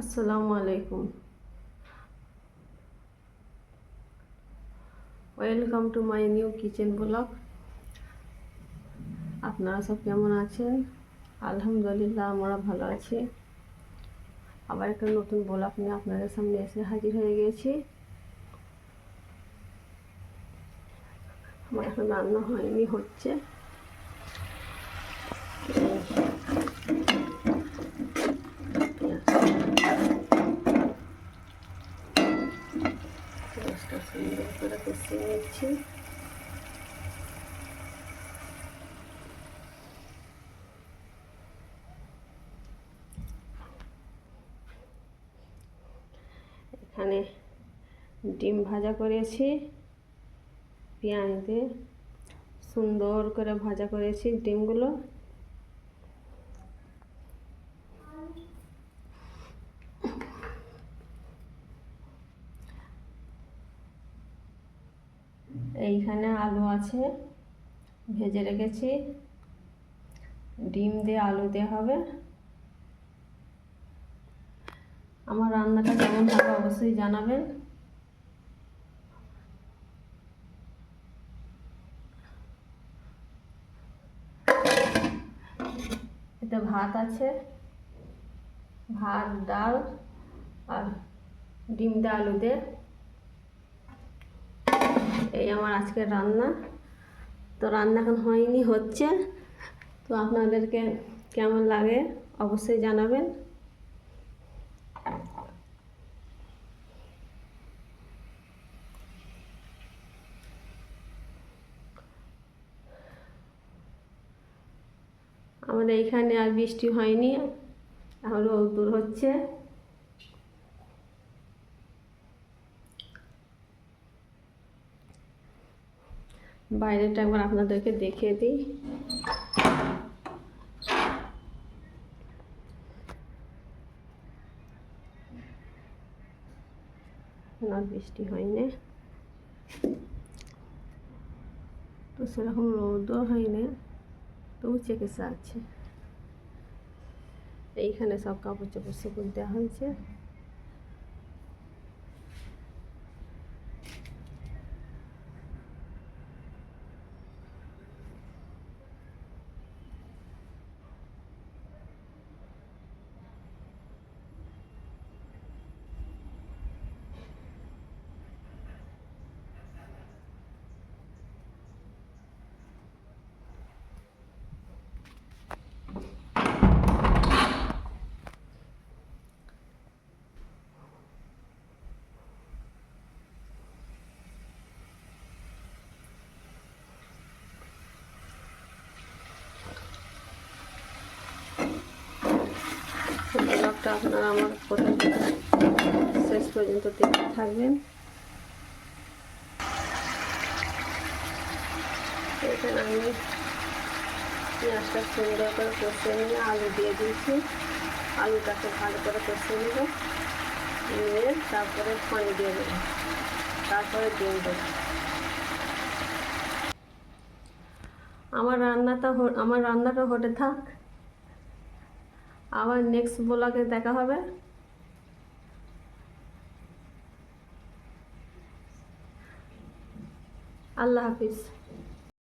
আসসালামু আলাইকুম। Welcome to my new kitchen blog. আপনারা সব কেমন আছেন? আলহামদুলিল্লাহ আমরা ভালো আছি। আবার একটা নতুন ব্লগ নিয়ে আপনাদের সামনে এসে হাজির হয়ে গেছি। আমার এখন রান্না হয়নি, হচ্ছে। সুন্দর করে কষিয়ে নিচ্ছি। এখানে ডিম ভাজা করেছি, পেঁয়াজ দিয়ে সুন্দর করে ভাজা করেছি ডিমগুলো। এইখানে আলু আছে, ভেজে রেখেছি। ডিম দিয়ে আলু দেওয়া হবে। আমার রান্নাটা কেমন হবে অবশ্যই জানাবেন। এতে ভাত আছে, ভাত, ডাল আর ডিম দিয়ে আলু দিয়ে। এই আমার আজকের রান্না। তো রান্না এখন হয়নি, হচ্ছে। তো আপনাদেরকে কেমন লাগে অবশ্যই জানাবেন। আমাদের এইখানে আর বৃষ্টি হয়নি, এখন রোদ্দুর হচ্ছে। বাইরেটা একবার আপনাদেরকে দেখিয়ে দিই। না, বৃষ্টি হয়নি, তো সেরকম রোদও হয়নি, তবু চেকেসা আছে। এইখানে সব কাপড় চোপড় শুকুন দেওয়া হয়েছে। ব্লগটা আপনারা আমার প্রথম থেকে শেষ পর্যন্ত দেখতে থাকবেন। এখানে আমি পেঁয়াজটা সুন্দর করে কষিয়ে নিয়ে আলু দিয়ে দিয়েছি। আলুটাকে ভালো করে কষিয়ে নেব, নিয়ে তারপরে পানি দিয়ে দেবো, তারপরে ডিম দেবো। আমার রান্নাটা হতে থাক, আবার নেক্সট ব্লগে দেখা হবে। আল্লাহ হাফিজ।